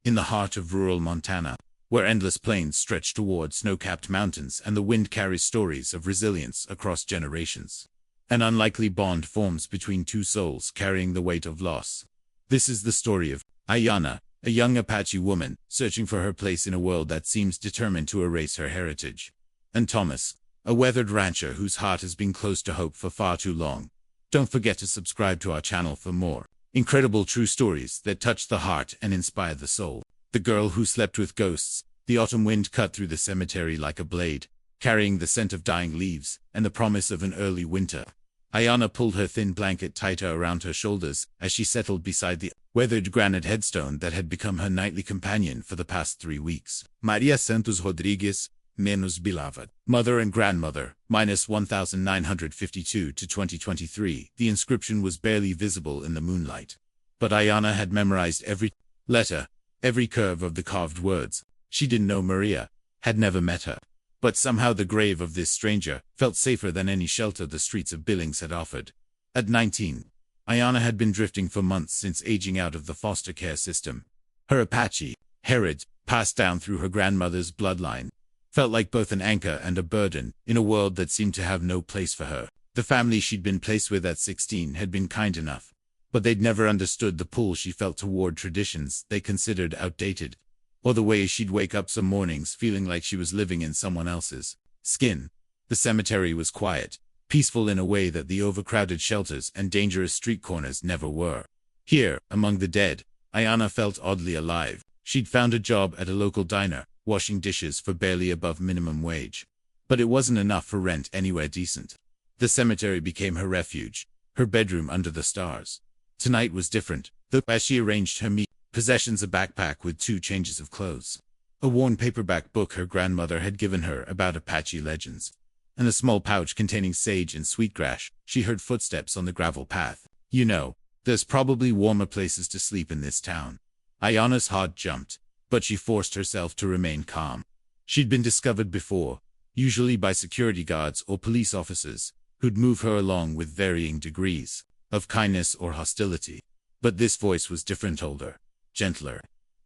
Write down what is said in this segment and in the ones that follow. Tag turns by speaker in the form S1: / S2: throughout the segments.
S1: in the heart of rural Montana, where endless plains stretch toward snow-capped mountains and the wind carries stories of resilience across generations. An unlikely bond forms between two souls carrying the weight of loss. This is the story of Ayanna, a young Apache woman searching for her place in a world that seems determined to erase her heritage. And Thomas, a weathered rancher whose heart has been close to hope for far too long. Don't forget to subscribe to our channel for more incredible true stories that touch the heart and inspire the soul. The girl who slept with ghosts. The autumn wind cut through the cemetery like a blade, carrying the scent of dying leaves and the promise of an early winter. Ayanna pulled her thin blanket tighter around her shoulders as she settled beside the weathered granite headstone that had become her nightly companion for the past 3 weeks. Maria Santos Rodriguez, menos beloved. Mother and grandmother, minus 1952 to 2023. The inscription was barely visible in the moonlight. But Ayanna had memorized every letter, every curve of the carved words. She didn't know Maria, had never met her. But somehow the grave of this stranger felt safer than any shelter the streets of Billings had offered. At 19, Ayanna had been drifting for months since aging out of the foster care system. Her Apache heritage, passed down through her grandmother's bloodline, felt like both an anchor and a burden in a world that seemed to have no place for her. The family she'd been placed with at 16 had been kind enough, but they'd never understood the pull she felt toward traditions they considered outdated, or the way she'd wake up some mornings feeling like she was living in someone else's skin. The cemetery was quiet, peaceful in a way that the overcrowded shelters and dangerous street corners never were. Here, among the dead, Ayanna felt oddly alive. She'd found a job at a local diner, washing dishes for barely above minimum wage. But it wasn't enough for rent anywhere decent. The cemetery became her refuge, her bedroom under the stars. Tonight was different, though, as she arranged her possessions, a backpack with 2 changes of clothes, a worn paperback book her grandmother had given her about Apache legends, and a small pouch containing sage and sweetgrass. She heard footsteps on the gravel path. You know, there's probably warmer places to sleep in this town. Ayanna's heart jumped, but she forced herself to remain calm. She'd been discovered before, usually by security guards or police officers, who'd move her along with varying degrees of kindness or hostility. But this voice was different, older, gentler,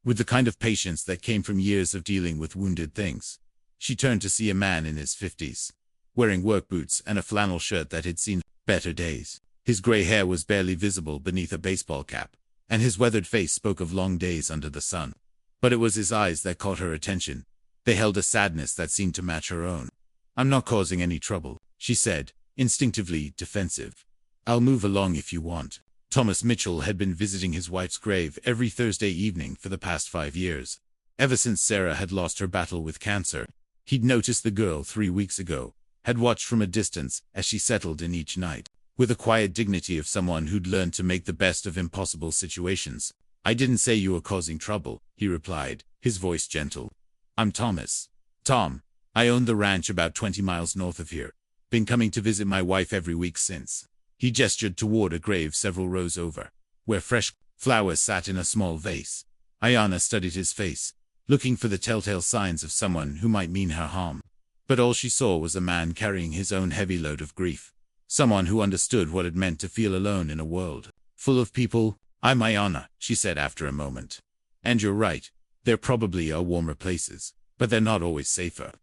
S1: with the kind of patience that came from years of dealing with wounded things. She turned to see a man in his 50s, wearing work boots and a flannel shirt that had seen better days. His gray hair was barely visible beneath a baseball cap, and his weathered face spoke of long days under the sun. But it was his eyes that caught her attention. They held a sadness that seemed to match her own. "I'm not causing any trouble," she said, instinctively defensive. "I'll move along if you want." Thomas Mitchell had been visiting his wife's grave every Thursday evening for the past 5 years. Ever since Sarah had lost her battle with cancer, he'd noticed the girl 3 weeks ago, had watched from a distance as she settled in each night, with the quiet dignity of someone who'd learned to make the best of impossible situations. "I didn't say you were causing trouble," he replied, his voice gentle. "I'm Thomas. Tom. I own the ranch about 20 miles north of here. Been coming to visit my wife every week since." He gestured toward a grave several rows over, where fresh flowers sat in a small vase. Ayanna studied his face, looking for the telltale signs of someone who might mean her harm. But all she saw was a man carrying his own heavy load of grief. Someone who understood what it meant to feel alone in a world full of people. "I'm Ayanna," she said after a moment. "And you're right. There probably are warmer places, but they're not always safer."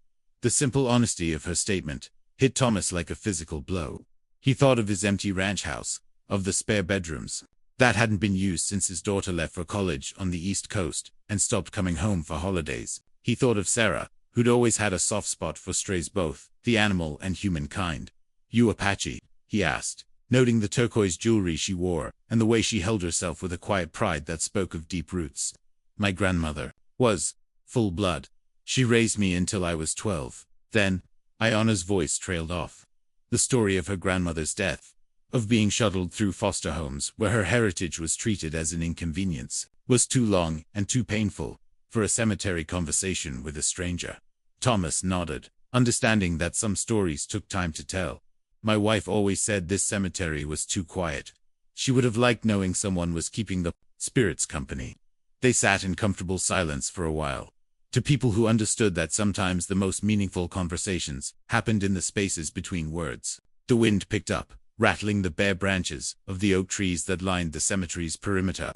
S1: The simple honesty of her statement hit Thomas like a physical blow. He thought of his empty ranch house, of the spare bedrooms that hadn't been used since his daughter left for college on the East Coast and stopped coming home for holidays. He thought of Sarah, who'd always had a soft spot for strays, both the animal and humankind. "You Apache?" he asked, noting the turquoise jewelry she wore and the way she held herself with a quiet pride that spoke of deep roots. "My grandmother was full blood. She raised me until I was 12. Then," Ayanna's voice trailed off. The story of her grandmother's death, of being shuttled through foster homes where her heritage was treated as an inconvenience, was too long and too painful for a cemetery conversation with a stranger. Thomas nodded, understanding that some stories took time to tell. "My wife always said this cemetery was too quiet. She would have liked knowing someone was keeping the spirits company." They sat in comfortable silence for a while. To people who understood that sometimes the most meaningful conversations happened in the spaces between words. The wind picked up, rattling the bare branches of the oak trees that lined the cemetery's perimeter.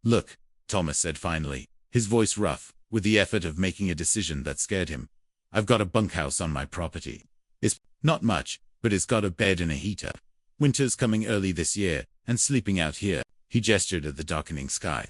S1: "Look," Thomas said finally, his voice rough, with the effort of making a decision that scared him. I've got a bunkhouse on my property. It's not much, but it's got a bed and a heater. Winter's coming early this year, and sleeping out here, he gestured at the darkening sky.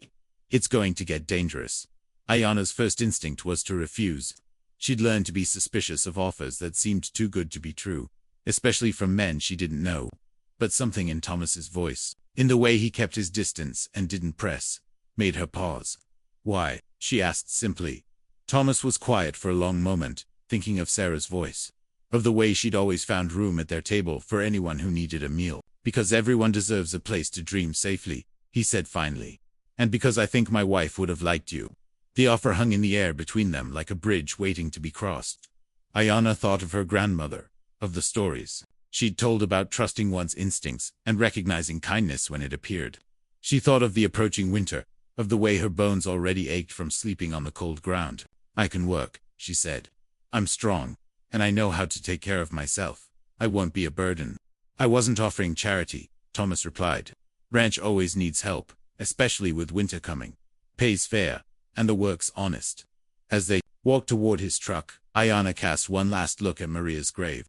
S1: It's going to get dangerous. Ayana's first instinct was to refuse. She'd learned to be suspicious of offers that seemed too good to be true, especially from men she didn't know. But something in Thomas's voice, in the way he kept his distance and didn't press, made her pause. Why? She asked simply. Thomas was quiet for a long moment, thinking of Sarah's voice, of the way she'd always found room at their table for anyone who needed a meal. Because everyone deserves a place to dream safely, he said finally. And because I think my wife would have liked you. The offer hung in the air between them like a bridge waiting to be crossed. Ayana thought of her grandmother, of the stories she'd told about trusting one's instincts and recognizing kindness when it appeared. She thought of the approaching winter, of the way her bones already ached from sleeping on the cold ground. I can work, she said. I'm strong, and I know how to take care of myself. I won't be a burden. I wasn't offering charity, Thomas replied. Ranch always needs help, especially with winter coming. Pays fair, and the work's honest. As they walked toward his truck, Ayana cast one last look at Maria's grave.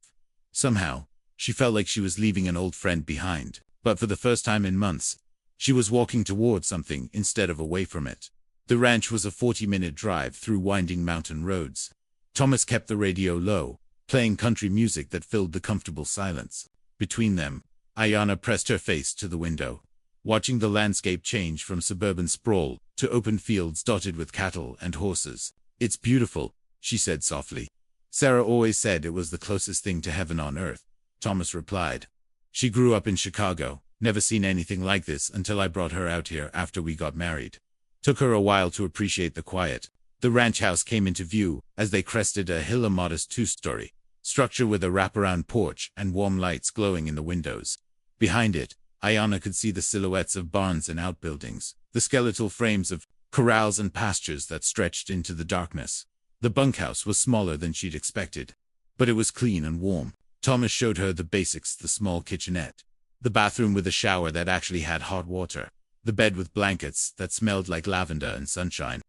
S1: Somehow, she felt like she was leaving an old friend behind, but for the first time in months, she was walking toward something instead of away from it. The ranch was a 40-minute drive through winding mountain roads. Thomas kept the radio low, playing country music that filled the comfortable silence. Between them, Ayana pressed her face to the window, watching the landscape change from suburban sprawl to open fields dotted with cattle and horses. It's beautiful, she said softly. Sarah always said it was the closest thing to heaven on earth, Thomas replied. She grew up in Chicago, never seen anything like this until I brought her out here after we got married. Took her a while to appreciate the quiet. The ranch house came into view as they crested a hill, a modest two-story structure with a wraparound porch and warm lights glowing in the windows. Behind it, Ayana could see the silhouettes of barns and outbuildings, the skeletal frames of corrals and pastures that stretched into the darkness. The bunkhouse was smaller than she'd expected, but it was clean and warm. Thomas showed her the basics: the small kitchenette, the bathroom with a shower that actually had hot water, the bed with blankets that smelled like lavender and sunshine.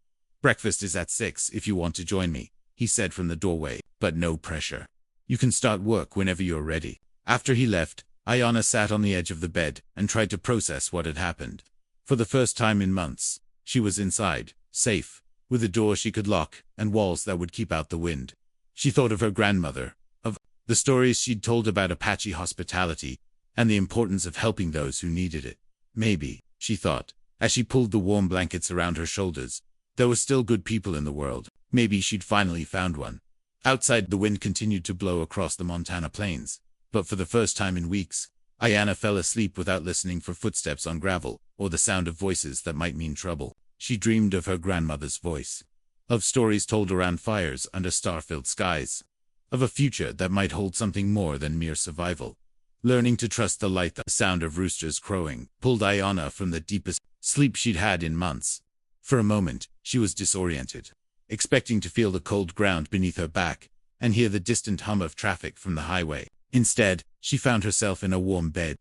S1: Breakfast is at 6 if you want to join me, he said from the doorway, but no pressure. You can start work whenever you're ready. After he left, Ayana sat on the edge of the bed and tried to process what had happened. For the first time in months, she was inside, safe, with a door she could lock and walls that would keep out the wind. She thought of her grandmother, of the stories she'd told about Apache hospitality, and the importance of helping those who needed it. Maybe, she thought, as she pulled the warm blankets around her shoulders, there were still good people in the world. Maybe she'd finally found one. Outside, the wind continued to blow across the Montana plains, but for the first time in weeks, Ayana fell asleep without listening for footsteps on gravel, or the sound of voices that might mean trouble. She dreamed of her grandmother's voice, of stories told around fires under star-filled skies, of a future that might hold something more than mere survival. Learning to trust the light. The sound of roosters crowing pulled Ayana from the deepest sleep she'd had in months. For a moment, she was disoriented, expecting to feel the cold ground beneath her back and hear the distant hum of traffic from the highway. Instead, she found herself in a warm bed,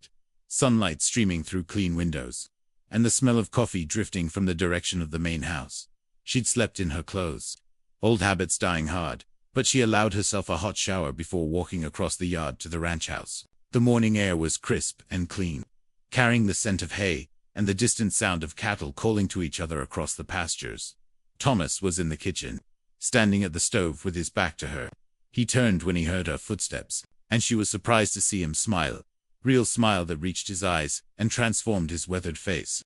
S1: sunlight streaming through clean windows, and the smell of coffee drifting from the direction of the main house. She'd slept in her clothes, old habits dying hard, but she allowed herself a hot shower before walking across the yard to the ranch house. The morning air was crisp and clean, carrying the scent of hay and the distant sound of cattle calling to each other across the pastures. Thomas was in the kitchen, standing at the stove with his back to her. He turned when he heard her footsteps, and she was surprised to see him smile, real smile that reached his eyes and transformed his weathered face.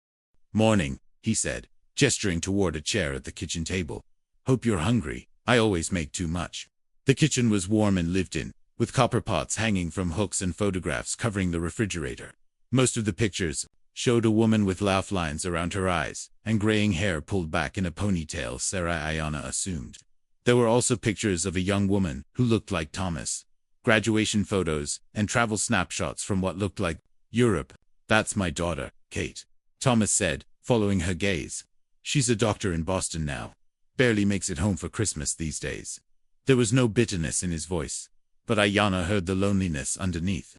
S1: "Morning," he said, gesturing toward a chair at the kitchen table. "Hope you're hungry. I always make too much." The kitchen was warm and lived in, with copper pots hanging from hooks and photographs covering the refrigerator. Most of the pictures showed a woman with laugh lines around her eyes and graying hair pulled back in a ponytail, Ayana assumed. There were also pictures of a young woman who looked like Thomas, graduation photos, and travel snapshots from what looked like Europe. "That's my daughter, Kate," Thomas said, following her gaze. "She's a doctor in Boston now. Barely makes it home for Christmas these days." There was no bitterness in his voice, but Ayana heard the loneliness underneath.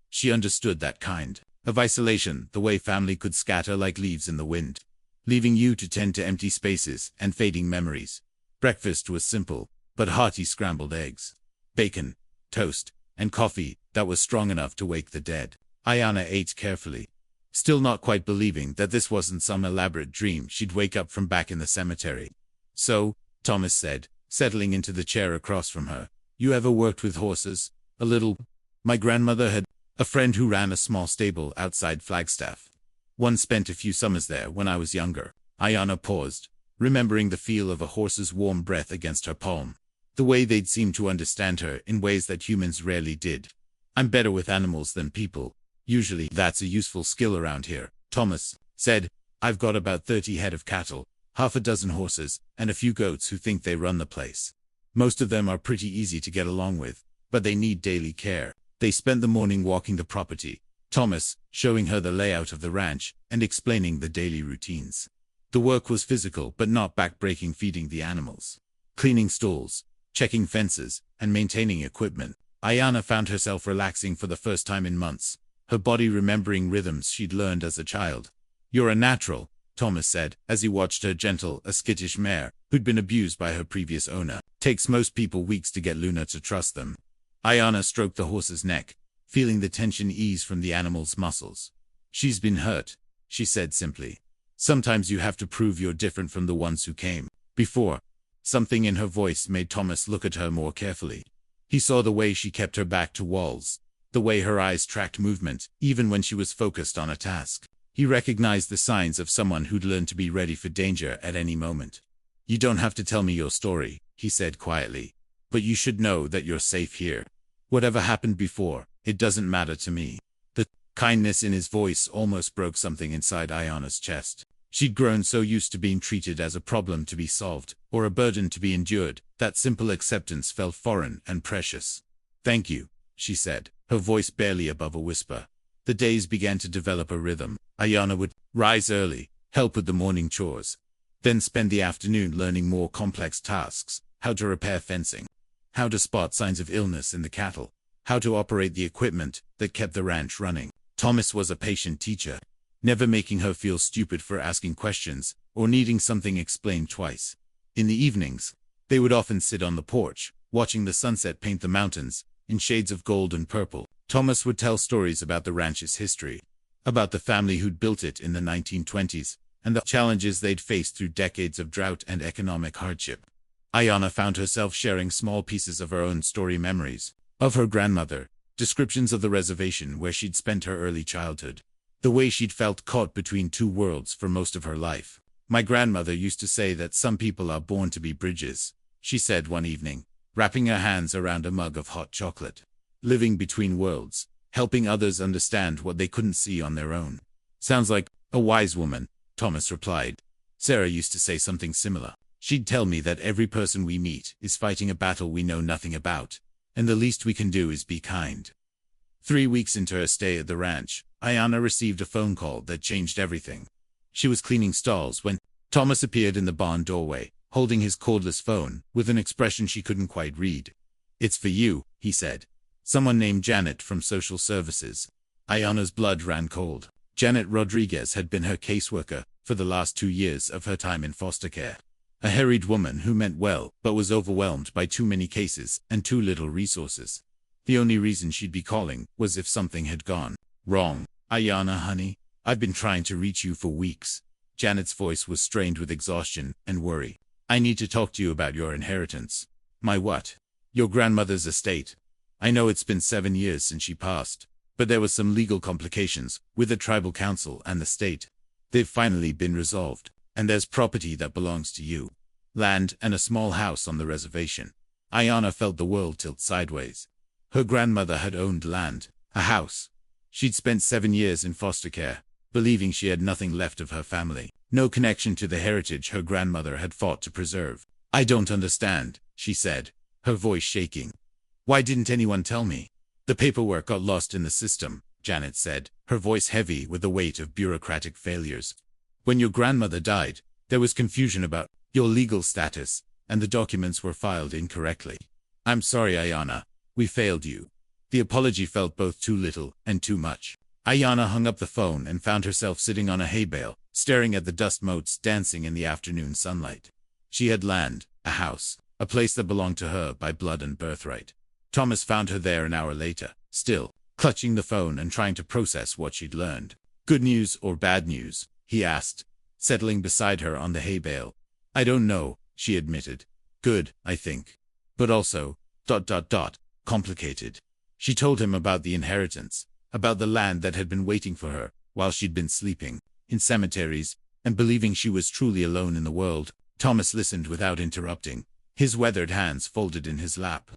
S1: She understood that kind of isolation, the way family could scatter like leaves in the wind. leaving you to tend to empty spaces and fading memories. Breakfast was simple, but hearty: scrambled eggs, bacon, toast, and coffee that was strong enough to wake the dead. Ayana ate carefully, still not quite believing that this wasn't some elaborate dream she'd wake up from back in the cemetery. "So," Thomas said, settling into the chair across from her, "you ever worked with horses?" "A little. My grandmother had a friend who ran a small stable outside Flagstaff. One spent a few summers there when I was younger." Ayana paused, remembering the feel of a horse's warm breath against her palm, the way they'd seemed to understand her in ways that humans rarely did. "I'm better with animals than people. Usually that's a useful skill around here," Thomas said. "I've got about 30 head of cattle, half a dozen horses, and a few goats who think they run the place. Most of them are pretty easy to get along with, but they need daily care." They spent the morning walking the property, Thomas showing her the layout of the ranch and explaining the daily routines. The work was physical but not back-breaking: feeding the animals, cleaning stalls, checking fences, and maintaining equipment. Ayana found herself relaxing for the first time in months, her body remembering rhythms she'd learned as a child. "You're a natural," Thomas said, as he watched her gentle a skittish mare who'd been abused by her previous owner. "Takes most people weeks to get Luna to trust them." Ayana stroked the horse's neck, feeling the tension ease from the animal's muscles. "She's been hurt," she said simply. "Sometimes you have to prove you're different from the ones who came before." Something in her voice made Thomas look at her more carefully. He saw the way she kept her back to walls, the way her eyes tracked movement, even when she was focused on a task. He recognized the signs of someone who'd learned to be ready for danger at any moment. "You don't have to tell me your story," he said quietly, "but you should know that you're safe here. Whatever happened before, it doesn't matter to me." The kindness in his voice almost broke something inside Ayana's chest. She'd grown so used to being treated as a problem to be solved, or a burden to be endured, that simple acceptance felt foreign and precious. "Thank you," she said, her voice barely above a whisper. The days began to develop a rhythm. Ayana would rise early, help with the morning chores, then spend the afternoon learning more complex tasks: how to repair fencing, how to spot signs of illness in the cattle, how to operate the equipment that kept the ranch running. Thomas was a patient teacher, never making her feel stupid for asking questions or needing something explained twice. In the evenings, they would often sit on the porch, watching the sunset paint the mountains in shades of gold and purple. Thomas would tell stories about the ranch's history, about the family who'd built it in the 1920s, and the challenges they'd faced through decades of drought and economic hardship. Ayana found herself sharing small pieces of her own story: memories of her grandmother, descriptions of the reservation where she'd spent her early childhood, the way she'd felt caught between two worlds for most of her life. "My grandmother used to say that some people are born to be bridges," she said one evening, wrapping her hands around a mug of hot chocolate. "Living between worlds, helping others understand what they couldn't see on their own." "Sounds like a wise woman," Thomas replied. "Sarah used to say something similar. She'd tell me that every person we meet is fighting a battle we know nothing about, and the least we can do is be kind." 3 weeks into her stay at the ranch, Ayana received a phone call that changed everything. She was cleaning stalls when Thomas appeared in the barn doorway, holding his cordless phone, with an expression she couldn't quite read. "It's for you," he said. "Someone named Janet from social services." Ayana's blood ran cold. Janet Rodriguez had been her caseworker for the last 2 years of her time in foster care. A harried woman who meant well, but was overwhelmed by too many cases and too little resources. The only reason she'd be calling was if something had gone wrong. "Ayana, honey, I've been trying to reach you for weeks." Janet's voice was strained with exhaustion and worry. "I need to talk to you about your inheritance." "My what?" "Your grandmother's estate. I know it's been 7 years since she passed, but there were some legal complications with the tribal council and the state. They've finally been resolved, and there's property that belongs to you. Land and a small house on the reservation." Ayana felt the world tilt sideways. Her grandmother had owned land, a house. She'd spent 7 years in foster care, believing she had nothing left of her family, no connection to the heritage her grandmother had fought to preserve. "I don't understand," she said, her voice shaking. "Why didn't anyone tell me?" "The paperwork got lost in the system," Janet said, her voice heavy with the weight of bureaucratic failures. "When your grandmother died, there was confusion about your legal status, and the documents were filed incorrectly." "I'm sorry, Ayana. We failed you." The apology felt both too little and too much. Ayana hung up the phone and found herself sitting on a hay bale, staring at the dust motes dancing in the afternoon sunlight. She had land, a house, a place that belonged to her by blood and birthright. Thomas found her there an hour later, still clutching the phone and trying to process what she'd learned. Good news or bad news? He asked, settling beside her on the hay bale. I don't know, she admitted. Good, I think. But also, complicated. She told him about the inheritance, about the land that had been waiting for her while she'd been sleeping in cemeteries and believing she was truly alone in the world. Thomas listened without interrupting, his weathered hands folded in his lap.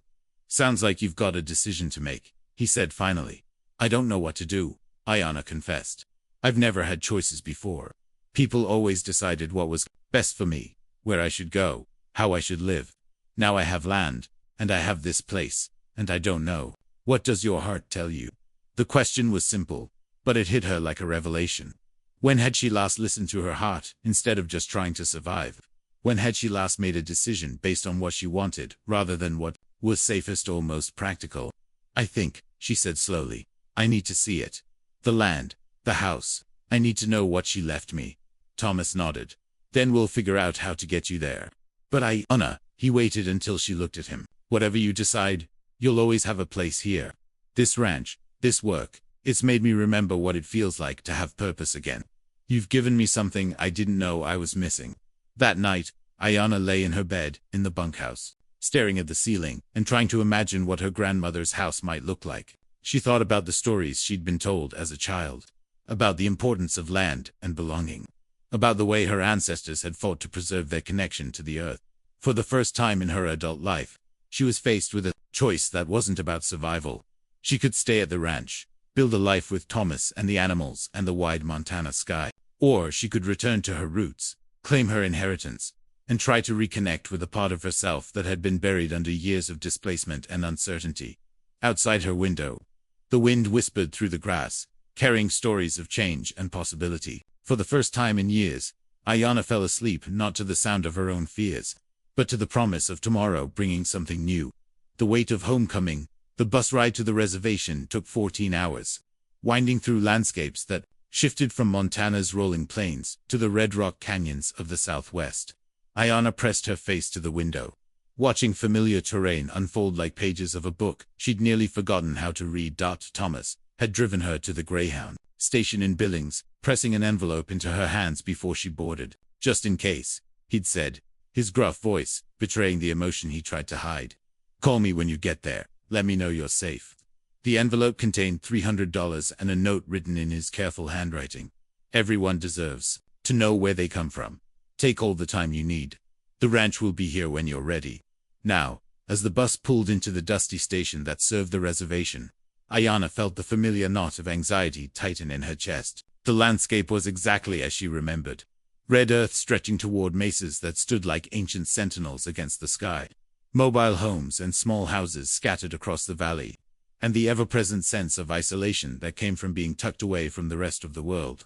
S1: Sounds like you've got a decision to make, he said finally. I don't know what to do, Ayanna confessed. I've never had choices before. People always decided what was best for me, where I should go, how I should live. Now I have land, and I have this place, and I don't know. What does your heart tell you? The question was simple, but it hit her like a revelation. When had she last listened to her heart, instead of just trying to survive? When had she last made a decision based on what she wanted, rather than what was safest or most practical? I think, she said slowly, I need to see it. The land, the house. I need to know what she left me. Thomas nodded. Then we'll figure out how to get you there. But Ayanna, he waited until she looked at him. Whatever you decide, you'll always have a place here. This ranch, this work, it's made me remember what it feels like to have purpose again. You've given me something I didn't know I was missing. That night, Ayanna lay in her bed, in the bunkhouse, staring at the ceiling and trying to imagine what her grandmother's house might look like. She thought about the stories she'd been told as a child, about the importance of land and belonging, about the way her ancestors had fought to preserve their connection to the earth. For the first time in her adult life, she was faced with a choice that wasn't about survival. She could stay at the ranch, build a life with Thomas and the animals and the wide Montana sky, or she could return to her roots, claim her inheritance, and try to reconnect with a part of herself that had been buried under years of displacement and uncertainty. Outside her window, the wind whispered through the grass, carrying stories of change and possibility. For the first time in years, Ayanna fell asleep not to the sound of her own fears, but to the promise of tomorrow bringing something new. The weight of homecoming. The bus ride to the reservation took 14 hours, winding through landscapes that shifted from Montana's rolling plains to the red rock canyons of the southwest. Ayanna pressed her face to the window, watching familiar terrain unfold like pages of a book she'd nearly forgotten how to read. Thomas had driven her to the Greyhound station in Billings, pressing an envelope into her hands before she boarded. Just in case, he'd said, his gruff voice betraying the emotion he tried to hide. Call me when you get there. Let me know you're safe. The envelope contained $300 and a note written in his careful handwriting. Everyone deserves to know where they come from. Take all the time you need. The ranch will be here when you're ready. Now, as the bus pulled into the dusty station that served the reservation, Ayanna felt the familiar knot of anxiety tighten in her chest. The landscape was exactly as she remembered. Red earth stretching toward mesas that stood like ancient sentinels against the sky. Mobile homes and small houses scattered across the valley, and the ever-present sense of isolation that came from being tucked away from the rest of the world.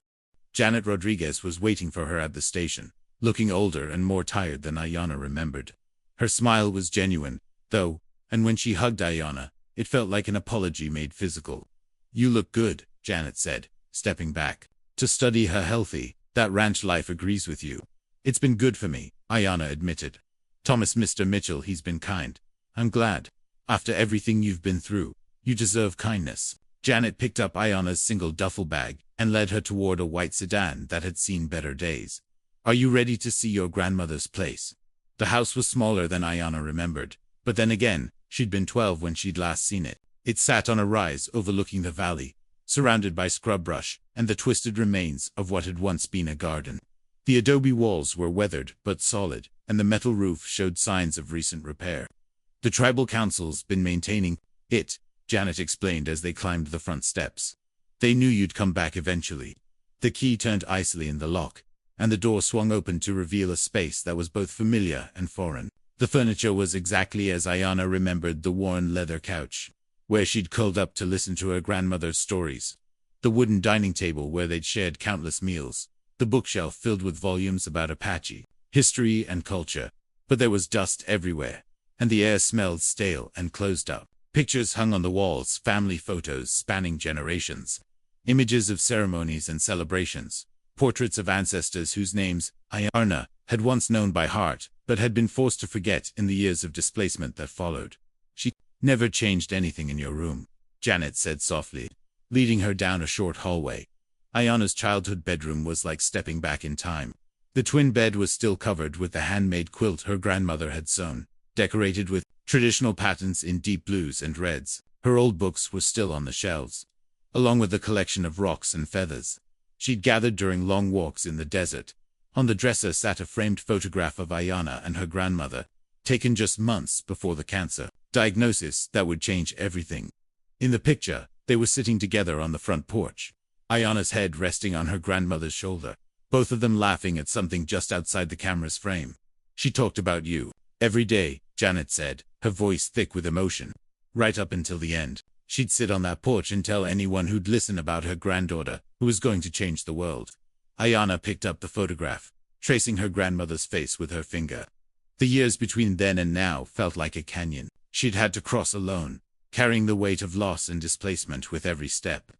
S1: Janet Rodriguez was waiting for her at the station, looking older and more tired than Ayanna remembered. Her smile was genuine, though, and when she hugged Ayanna, it felt like an apology made physical. You look good, Janet said, stepping back. To study her healthy, that ranch life agrees with you. It's been good for me, Ayanna admitted. Thomas, Mr. Mitchell, he's been kind. I'm glad. After everything you've been through, you deserve kindness. Janet picked up Ayanna's single duffel bag and led her toward a white sedan that had seen better days. Are you ready to see your grandmother's place? The house was smaller than Ayanna remembered, but then again, she'd been 12 when she'd last seen it. It sat on a rise overlooking the valley, surrounded by scrub brush and the twisted remains of what had once been a garden. The adobe walls were weathered but solid, and the metal roof showed signs of recent repair. The tribal council's been maintaining it, Janet explained as they climbed the front steps. They knew you'd come back eventually. The key turned icily in the lock, and the door swung open to reveal a space that was both familiar and foreign. The furniture was exactly as Ayanna remembered: the worn leather couch, where she'd curled up to listen to her grandmother's stories, the wooden dining table where they'd shared countless meals, the bookshelf filled with volumes about Apache history and culture. But there was dust everywhere, and the air smelled stale and closed up. Pictures hung on the walls, family photos spanning generations, images of ceremonies and celebrations, portraits of ancestors whose names Ayana had once known by heart, but had been forced to forget in the years of displacement that followed. She never changed anything in your room, Janet said softly, leading her down a short hallway. Ayana's childhood bedroom was like stepping back in time. The twin bed was still covered with the handmade quilt her grandmother had sewn, decorated with traditional patterns in deep blues and reds. Her old books were still on the shelves, along with a collection of rocks and feathers she'd gathered during long walks in the desert. On the dresser sat a framed photograph of Ayana and her grandmother, taken just months before the cancer diagnosis that would change everything. In the picture, they were sitting together on the front porch, Ayana's head resting on her grandmother's shoulder, both of them laughing at something just outside the camera's frame. She talked about you every day, Janet said, her voice thick with emotion. Right up until the end, she'd sit on that porch and tell anyone who'd listen about her granddaughter, who was going to change the world. Ayana picked up the photograph, tracing her grandmother's face with her finger. The years between then and now felt like a canyon she'd had to cross alone, carrying the weight of loss and displacement with every step.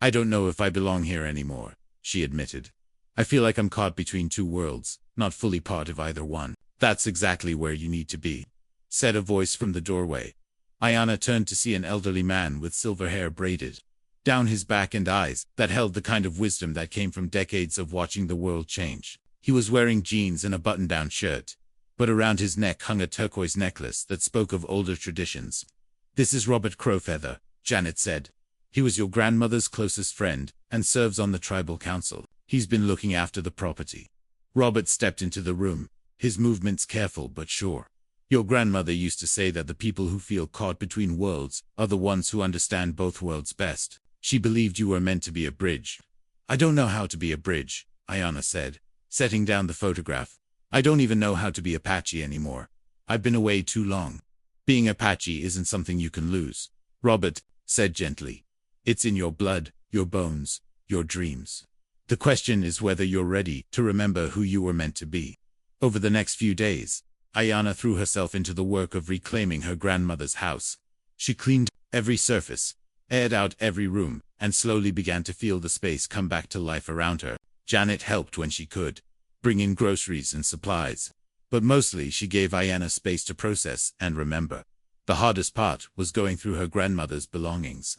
S1: I don't know if I belong here anymore, she admitted. I feel like I'm caught between two worlds, not fully part of either one. That's exactly where you need to be, said a voice from the doorway. Ayana turned to see an elderly man with silver hair braided down his back and eyes that held the kind of wisdom that came from decades of watching the world change. He was wearing jeans and a button-down shirt, but around his neck hung a turquoise necklace that spoke of older traditions. This is Robert Crowfeather, Janet said. He was your grandmother's closest friend and serves on the tribal council. He's been looking after the property. Robert stepped into the room, his movements careful but sure. Your grandmother used to say that the people who feel caught between worlds are the ones who understand both worlds best. She believed you were meant to be a bridge. I don't know how to be a bridge, Ayana said, setting down the photograph. I don't even know how to be Apache anymore. I've been away too long. Being Apache isn't something you can lose, Robert said gently. It's in your blood, your bones, your dreams. The question is whether you're ready to remember who you were meant to be. Over the next few days, Ayana threw herself into the work of reclaiming her grandmother's house. She cleaned every surface, aired out every room, and slowly began to feel the space come back to life around her. Janet helped when she could, bring in groceries and supplies. But mostly she gave Ayana space to process and remember. The hardest part was going through her grandmother's belongings.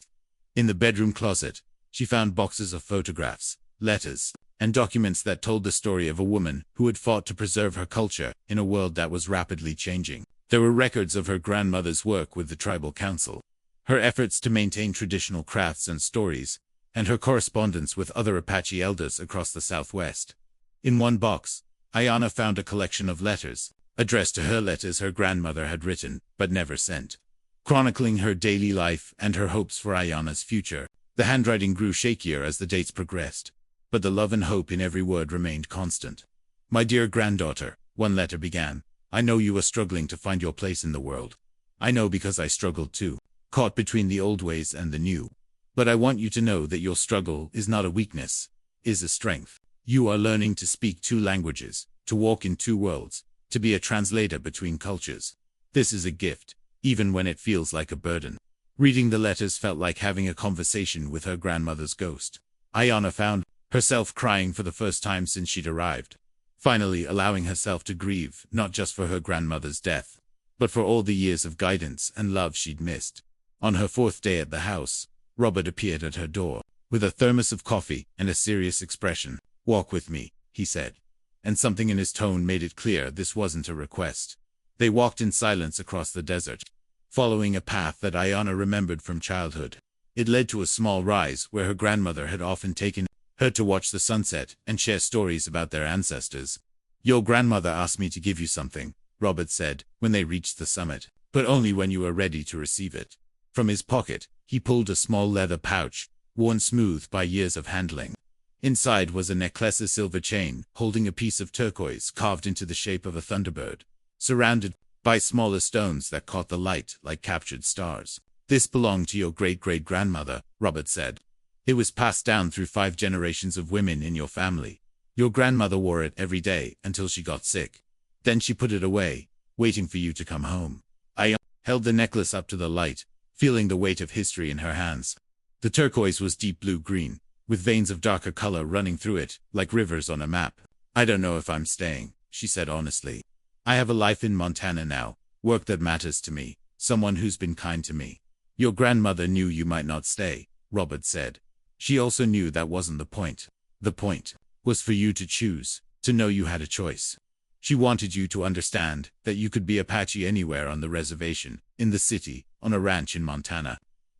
S1: In the bedroom closet, she found boxes of photographs, letters, and documents that told the story of a woman who had fought to preserve her culture in a world that was rapidly changing. There were records of her grandmother's work with the tribal council, her efforts to maintain traditional crafts and stories, and her correspondence with other Apache elders across the Southwest. In one box, Ayana found a collection of letters, addressed to her, letters her grandmother had written but never sent, chronicling her daily life and her hopes for Ayana's future. The handwriting grew shakier as the dates progressed, but the love and hope in every word remained constant. My dear granddaughter, one letter began, I know you are struggling to find your place in the world. I know because I struggled too, caught between the old ways and the new. But I want you to know that your struggle is not a weakness, is a strength. You are learning to speak two languages, to walk in two worlds, to be a translator between cultures. This is a gift, even when it feels like a burden. Reading the letters felt like having a conversation with her grandmother's ghost. Ayana found herself crying for the first time since she'd arrived, finally allowing herself to grieve not just for her grandmother's death, but for all the years of guidance and love she'd missed. On her fourth day at the house, Robert appeared at her door, with a thermos of coffee and a serious expression. Walk with me, he said, and something in his tone made it clear this wasn't a request. They walked in silence across the desert, following a path that Ayana remembered from childhood. It led to a small rise where her grandmother had often taken her to watch the sunset and share stories about their ancestors. Your grandmother asked me to give you something, Robert said, when they reached the summit, but only when you were ready to receive it. From his pocket, he pulled a small leather pouch, worn smooth by years of handling. Inside was a necklace, a silver chain, holding a piece of turquoise carved into the shape of a thunderbird, surrounded by smaller stones that caught the light like captured stars. This belonged to your great-great-grandmother, Robert said. It was passed down through 5 generations of women in your family. Your grandmother wore it every day until she got sick. Then she put it away, waiting for you to come home. I held the necklace up to the light, feeling the weight of history in her hands. The turquoise was deep blue-green, with veins of darker color running through it, like rivers on a map. I don't know if I'm staying, she said honestly. I have a life in Montana now, work that matters to me, someone who's been kind to me. Your grandmother knew you might not stay, Robert said. She also knew that wasn't the point. The point was for you to choose, to know you had a choice. She wanted you to understand that you could be Apache anywhere on the reservation, in the city, on a ranch in Montana.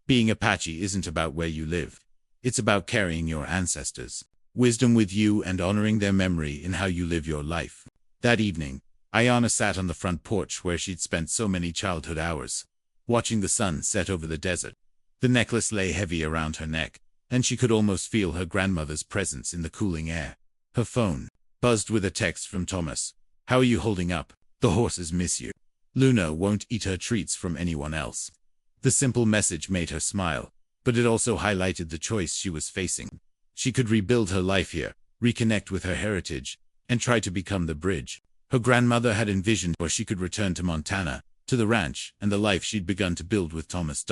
S1: Being Apache isn't about where you live. It's about carrying your ancestors' wisdom with you and honoring their memory in how you live your life. That evening, Ayanna sat on the front porch where she'd spent so many childhood hours, watching the sun set over the desert. The necklace lay heavy around her neck, and she could almost feel her grandmother's presence in the cooling air. Her phone buzzed with a text from Thomas. How are you holding up? The horses miss you. Luna won't eat her treats from anyone else. The simple message made her smile, but it also highlighted the choice she was facing. She could rebuild her life here, reconnect with her heritage, and try to become the bridge her grandmother had envisioned, or she could return to Montana, to the ranch, and the life she'd begun to build with Thomas.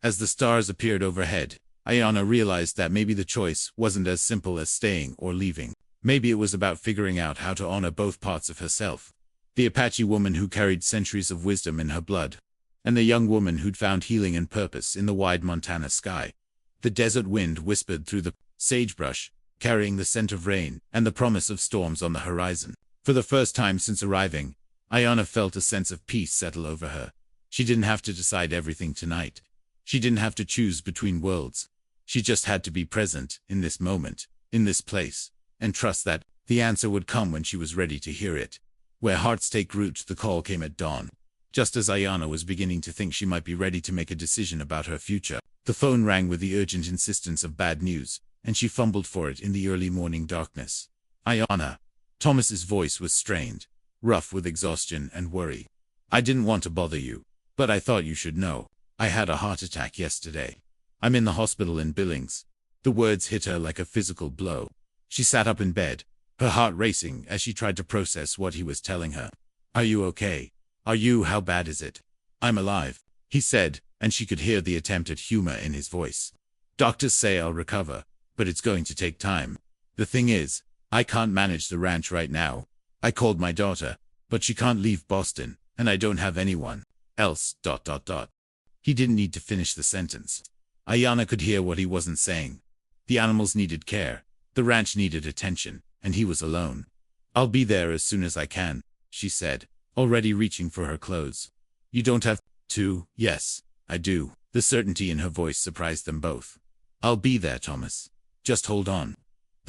S1: As the stars appeared overhead, Ayanna realized that maybe the choice wasn't as simple as staying or leaving. Maybe it was about figuring out how to honor both parts of herself. The Apache woman who carried centuries of wisdom in her blood, and the young woman who'd found healing and purpose in the wide Montana sky. The desert wind whispered through the sagebrush, carrying the scent of rain and the promise of storms on the horizon. For the first time since arriving, Ayanna felt a sense of peace settle over her. She didn't have to decide everything tonight. She didn't have to choose between worlds. She just had to be present, in this moment, in this place, and trust that the answer would come when she was ready to hear it. Where hearts take root, the call came at dawn. Just as Ayanna was beginning to think she might be ready to make a decision about her future, the phone rang with the urgent insistence of bad news, and she fumbled for it in the early morning darkness. Ayanna. Thomas's voice was strained, rough with exhaustion and worry. I didn't want to bother you, but I thought you should know. I had a heart attack yesterday. I'm in the hospital in Billings. The words hit her like a physical blow. She sat up in bed, her heart racing as she tried to process what he was telling her. Are you okay? How bad is it? I'm alive, he said, and she could hear the attempt at humor in his voice. Doctors say I'll recover, but it's going to take time. The thing is, I can't manage the ranch right now. I called my daughter, but she can't leave Boston, and I don't have anyone else. He didn't need to finish the sentence. Ayanna could hear what he wasn't saying. The animals needed care, the ranch needed attention, and he was alone. I'll be there as soon as I can, she said, already reaching for her clothes. You don't have to. Yes, I do. The certainty in her voice surprised them both. I'll be there, Thomas. Just hold on.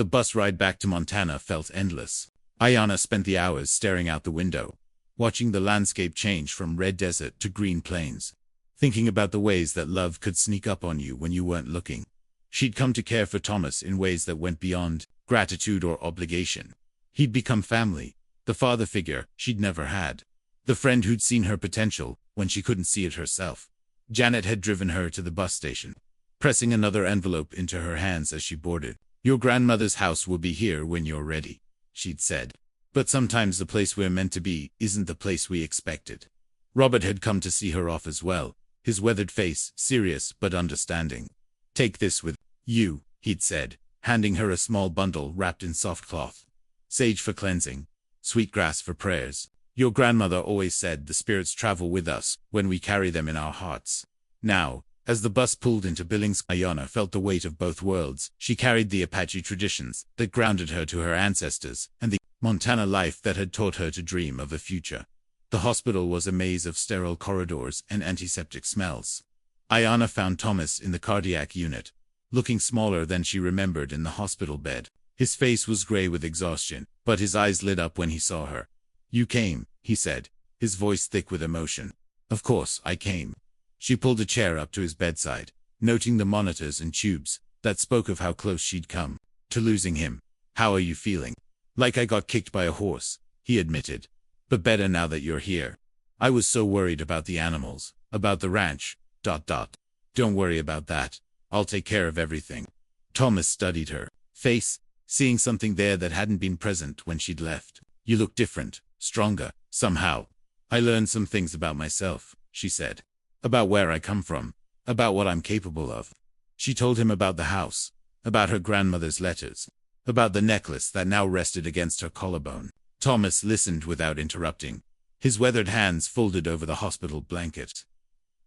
S1: The bus ride back to Montana felt endless. Ayanna spent the hours staring out the window, watching the landscape change from red desert to green plains, thinking about the ways that love could sneak up on you when you weren't looking. She'd come to care for Thomas in ways that went beyond gratitude or obligation. He'd become family, the father figure she'd never had, the friend who'd seen her potential when she couldn't see it herself. Janet had driven her to the bus station, pressing another envelope into her hands as she boarded. Your grandmother's house will be here when you're ready, she'd said. But sometimes the place we're meant to be isn't the place we expected. Robert had come to see her off as well, his weathered face serious but understanding. Take this with you, he'd said, handing her a small bundle wrapped in soft cloth. Sage for cleansing, sweetgrass for prayers. Your grandmother always said the spirits travel with us when we carry them in our hearts. Now, as the bus pulled into Billings, Ayanna felt the weight of both worlds. She carried the Apache traditions that grounded her to her ancestors, and the Montana life that had taught her to dream of a future. The hospital was a maze of sterile corridors and antiseptic smells. Ayanna found Thomas in the cardiac unit, looking smaller than she remembered in the hospital bed. His face was gray with exhaustion, but his eyes lit up when he saw her. You came, he said, his voice thick with emotion. Of course, I came. She pulled a chair up to his bedside, noting the monitors and tubes that spoke of how close she'd come to losing him. How are you feeling? Like I got kicked by a horse, he admitted. But better now that you're here. I was so worried about the animals, about the ranch. Don't worry about that. I'll take care of everything. Thomas studied her face, seeing something there that hadn't been present when she'd left. You look different, stronger, somehow. I learned some things about myself, she said. About where I come from, about what I'm capable of. She told him about the house, about her grandmother's letters, about the necklace that now rested against her collarbone. Thomas listened without interrupting, his weathered hands folded over the hospital blanket.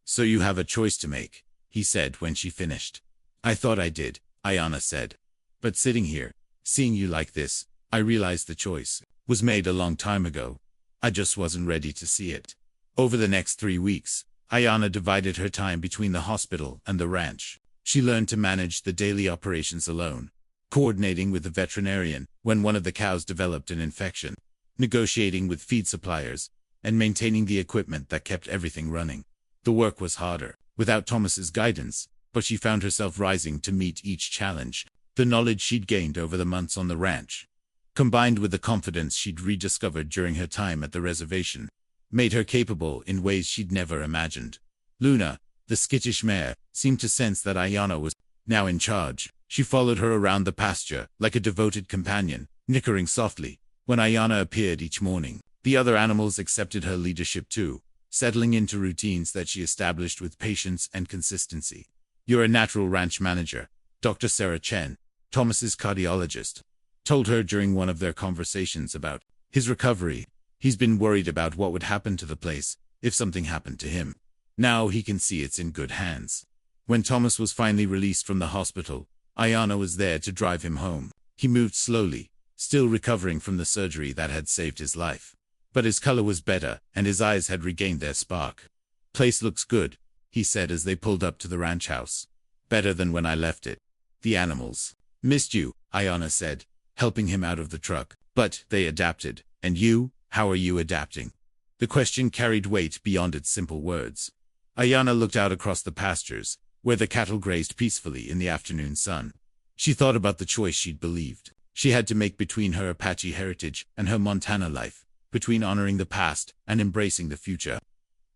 S1: "So you have a choice to make," he said when she finished. "I thought I did," Ayana said. "But sitting here, seeing you like this, I realized the choice was made a long time ago. I just wasn't ready to see it." Over the next 3 weeks, Ayana divided her time between the hospital and the ranch. She learned to manage the daily operations alone, coordinating with the veterinarian when one of the cows developed an infection, negotiating with feed suppliers, and maintaining the equipment that kept everything running. The work was harder, without Thomas's guidance, but she found herself rising to meet each challenge. The knowledge she'd gained over the months on the ranch, combined with the confidence she'd rediscovered during her time at the reservation, made her capable in ways she'd never imagined. Luna, the skittish mare, seemed to sense that Ayana was now in charge. She followed her around the pasture like a devoted companion, nickering softly when Ayana appeared each morning. The other animals accepted her leadership too, settling into routines that she established with patience and consistency. "You're a natural ranch manager," Dr. Sarah Chen, Thomas's cardiologist, told her during one of their conversations about his recovery. "He's been worried about what would happen to the place if something happened to him. Now he can see it's in good hands." When Thomas was finally released from the hospital, Ayana was there to drive him home. He moved slowly, still recovering from the surgery that had saved his life. But his color was better, and his eyes had regained their spark. "Place looks good," he said as they pulled up to the ranch house. "Better than when I left it." "The animals missed you," Ayana said, helping him out of the truck. "But they adapted. And you, how are you adapting?" The question carried weight beyond its simple words. Ayana looked out across the pastures, where the cattle grazed peacefully in the afternoon sun. She thought about the choice she'd believed she had to make between her Apache heritage and her Montana life, between honoring the past and embracing the future.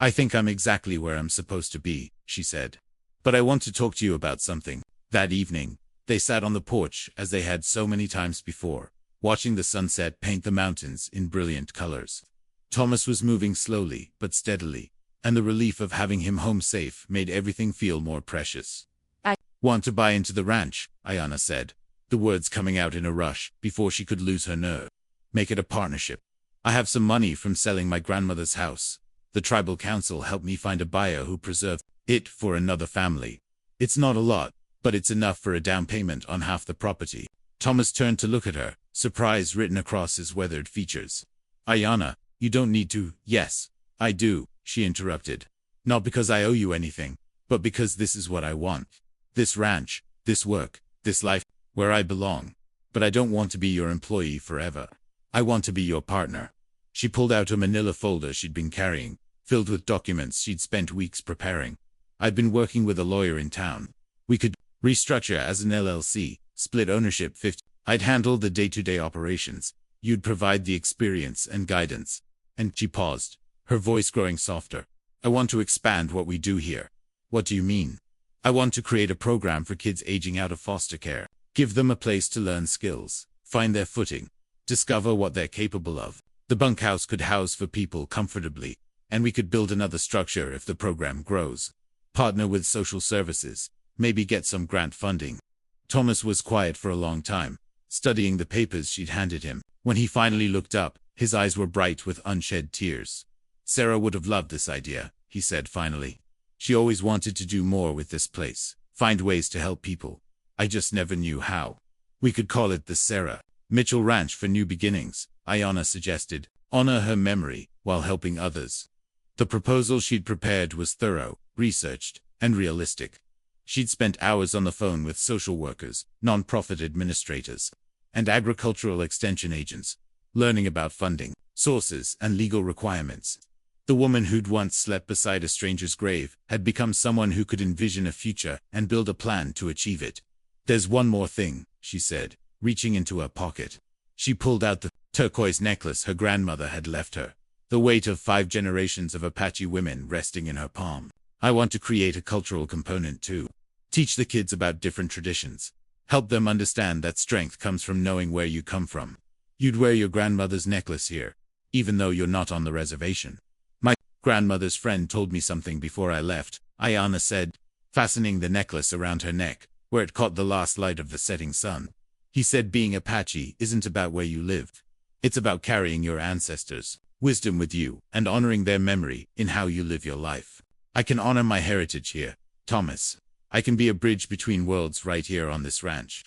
S1: "I think I'm exactly where I'm supposed to be," she said. "But I want to talk to you about something." That evening, they sat on the porch as they had so many times before, watching the sunset paint the mountains in brilliant colors. Thomas was moving slowly but steadily, and the relief of having him home safe made everything feel more precious. "I want to buy into the ranch," Ayana said, the words coming out in a rush before she could lose her nerve. "Make it a partnership. I have some money from selling my grandmother's house. The tribal council helped me find a buyer who preserved it for another family. It's not a lot, but it's enough for a down payment on half the property." Thomas turned to look at her, surprise written across his weathered features. "Ayana, you don't need to." "Yes, I do," she interrupted. "Not because I owe you anything, but because this is what I want. This ranch, this work, this life, where I belong. But I don't want to be your employee forever. I want to be your partner." She pulled out a manila folder she'd been carrying, filled with documents she'd spent weeks preparing. "I'd been working with a lawyer in town. We could restructure as an LLC, split ownership 50. I'd handle the day-to-day operations. You'd provide the experience and guidance." And she paused, her voice growing softer. "I want to expand what we do here." "What do you mean?" "I want to create a program for kids aging out of foster care. Give them a place to learn skills, find their footing, discover what they're capable of. The bunkhouse could house for people comfortably, and we could build another structure if the program grows. Partner with social services, maybe get some grant funding." Thomas was quiet for a long time, studying the papers she'd handed him. When he finally looked up, his eyes were bright with unshed tears. "Sarah would have loved this idea," he said finally. "She always wanted to do more with this place, find ways to help people. I just never knew how." "We could call it the Sarah Mitchell Ranch for New Beginnings," Ayana suggested. "Honor her memory while helping others." The proposal she'd prepared was thorough, researched, and realistic. She'd spent hours on the phone with social workers, nonprofit administrators, and agricultural extension agents, learning about funding, sources, and legal requirements. The woman who'd once slept beside a stranger's grave had become someone who could envision a future and build a plan to achieve it. "There's one more thing," she said, reaching into her pocket. She pulled out the turquoise necklace her grandmother had left her, the weight of 5 generations of Apache women resting in her palm. "I want to create a cultural component too. Teach the kids about different traditions. Help them understand that strength comes from knowing where you come from. You'd wear your grandmother's necklace here, even though you're not on the reservation." "My grandmother's friend told me something before I left," Ayana said, fastening the necklace around her neck. where it caught the last light of the setting sun. He said being Apache isn't about where you live. It's about carrying your ancestors' wisdom with you and honoring their memory in how you live your life. I can honor my heritage here, Thomas. I can be a bridge between worlds right here on this ranch.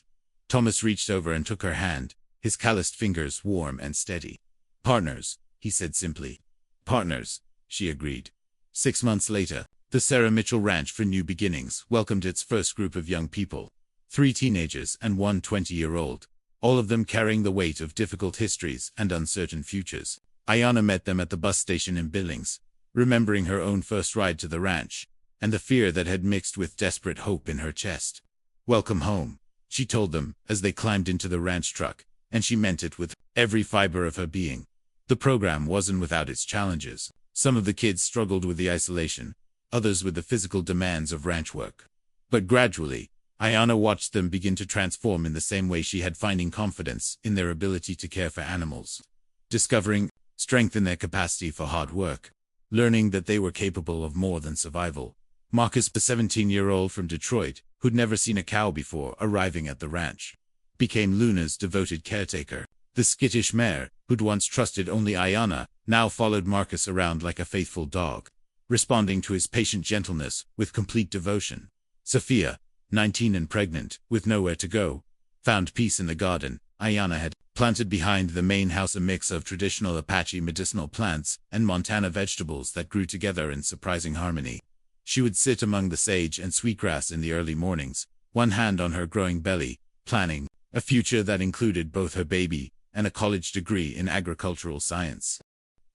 S1: Thomas reached over and took her hand, his calloused fingers warm and steady. Partners, he said simply. Partners, she agreed. 6 months later, the Sarah Mitchell Ranch for New Beginnings welcomed its first group of young people. 3 teenagers and 1 20-year-old, all of them carrying the weight of difficult histories and uncertain futures. Ayanna met them at the bus station in Billings, remembering her own first ride to the ranch, and the fear that had mixed with desperate hope in her chest. Welcome home, she told them as they climbed into the ranch truck, and she meant it with every fiber of her being. The program wasn't without its challenges. Some of the kids struggled with the isolation, others with the physical demands of ranch work. But gradually, Ayanna watched them begin to transform in the same way she had, finding confidence in their ability to care for animals, discovering strength in their capacity for hard work, learning that they were capable of more than survival. Marcus, the 17-year-old from Detroit, who'd never seen a cow before arriving at the ranch, became Luna's devoted caretaker. The skittish mare, who'd once trusted only Ayanna, now followed Marcus around like a faithful dog, responding to his patient gentleness with complete devotion. Sophia, 19 and pregnant, with nowhere to go, found peace in the garden Ayanna had planted behind the main house, a mix of traditional Apache medicinal plants and Montana vegetables that grew together in surprising harmony. She would sit among the sage and sweetgrass in the early mornings, one hand on her growing belly, planning a future that included both her baby and a college degree in agricultural science.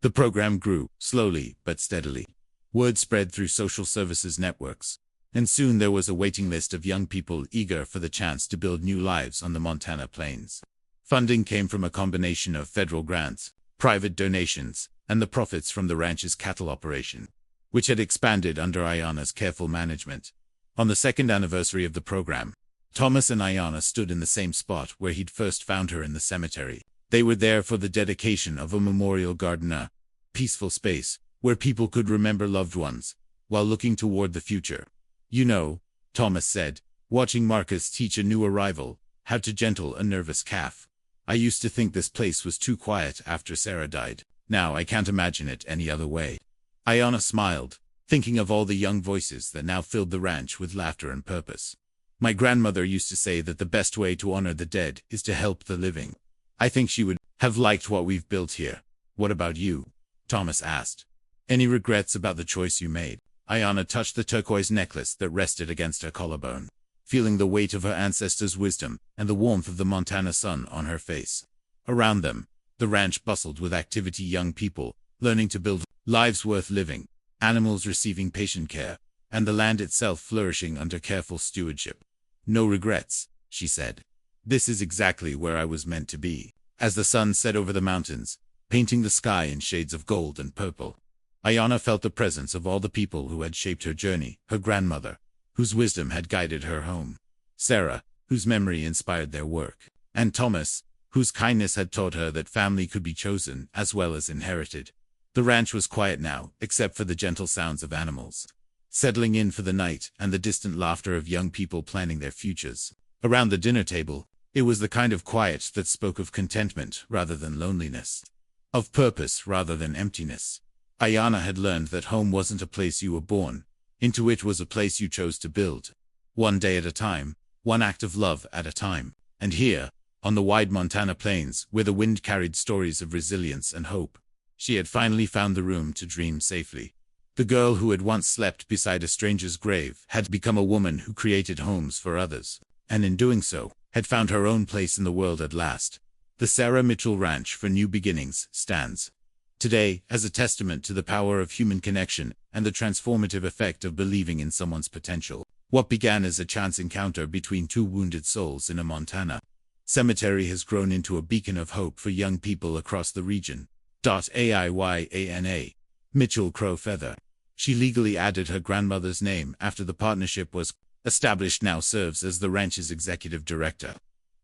S1: The program grew, slowly but steadily. Word spread through social services networks, and soon there was a waiting list of young people eager for the chance to build new lives on the Montana plains. Funding came from a combination of federal grants, private donations, and the profits from the ranch's cattle operation, which had expanded under Ayanna's careful management. On the second anniversary of the program, Thomas and Ayanna stood in the same spot where he'd first found her, in the cemetery. They were there for the dedication of a memorial garden, a peaceful space where people could remember loved ones while looking toward the future. You know, Thomas said, watching Marcus teach a new arrival how to gentle a nervous calf. I used to think this place was too quiet after Sarah died. Now I can't imagine it any other way. Ayanna smiled, thinking of all the young voices that now filled the ranch with laughter and purpose. My grandmother used to say that the best way to honor the dead is to help the living. I think she would have liked what we've built here. What about you? Thomas asked. Any regrets about the choice you made? Ayanna touched the turquoise necklace that rested against her collarbone, feeling the weight of her ancestors' wisdom and the warmth of the Montana sun on her face. Around them, the ranch bustled with activity, young people learning to build lives worth living, animals receiving patient care, and the land itself flourishing under careful stewardship. No regrets, she said. This is exactly where I was meant to be. As the sun set over the mountains, painting the sky in shades of gold and purple, Ayanna felt the presence of all the people who had shaped her journey: her grandmother, whose wisdom had guided her home; Sarah, whose memory inspired their work; and Thomas, whose kindness had taught her that family could be chosen as well as inherited. The ranch was quiet now, except for the gentle sounds of animals settling in for the night and the distant laughter of young people planning their futures. Around the dinner table, it was the kind of quiet that spoke of contentment rather than loneliness, of purpose rather than emptiness. Ayanna had learned that home wasn't a place you were born into, it was a place you chose to build. One day at a time, one act of love at a time. And here, on the wide Montana plains, where the wind carried stories of resilience and hope, she had finally found the room to dream safely. The girl who had once slept beside a stranger's grave had become a woman who created homes for others, and in doing so, had found her own place in the world at last. The Sarah Mitchell Ranch for New Beginnings stands today as a testament to the power of human connection and the transformative effect of believing in someone's potential. What began as a chance encounter between 2 wounded souls in a Montana cemetery has grown into a beacon of hope for young people across the region. Ayanna Mitchell Crow Feather. She legally added her grandmother's name after the partnership was established, now serves as the ranch's executive director,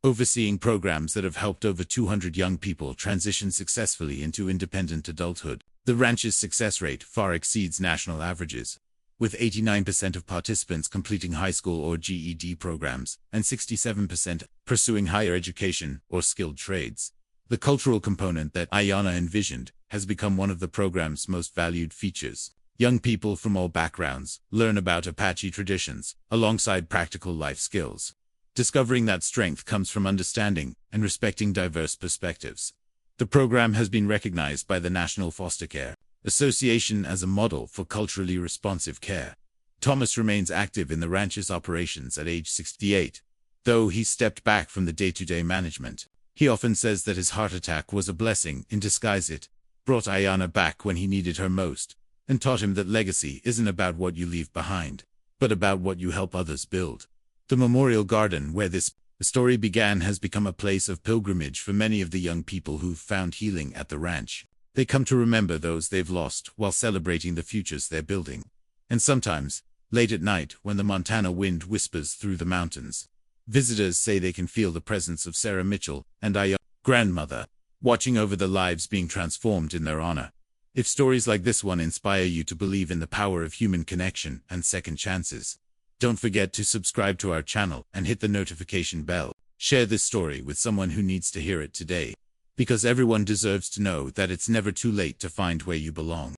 S1: overseeing programs that have helped over 200 young people transition successfully into independent adulthood. The ranch's success rate far exceeds national averages, with 89% of participants completing high school or GED programs, and 67% pursuing higher education or skilled trades. The cultural component that Ayana envisioned has become one of the program's most valued features. Young people from all backgrounds learn about Apache traditions alongside practical life skills, discovering that strength comes from understanding and respecting diverse perspectives. The program has been recognized by the National Foster Care Association as a model for culturally responsive care. Thomas remains active in the ranch's operations at age 68. Though he stepped back from the day-to-day management, he often says that his heart attack was a blessing in disguise. It brought Ayana back when he needed her most, and taught him that legacy isn't about what you leave behind, but about what you help others build. The memorial garden where this story began has become a place of pilgrimage for many of the young people who've found healing at the ranch. They come to remember those they've lost while celebrating the futures they're building. And sometimes, late at night, when the Montana wind whispers through the mountains, visitors say they can feel the presence of Sarah Mitchell and Ayana's grandmother, watching over the lives being transformed in their honor. If stories like this one inspire you to believe in the power of human connection and second chances, don't forget to subscribe to our channel and hit the notification bell. Share this story with someone who needs to hear it today, because everyone deserves to know that it's never too late to find where you belong.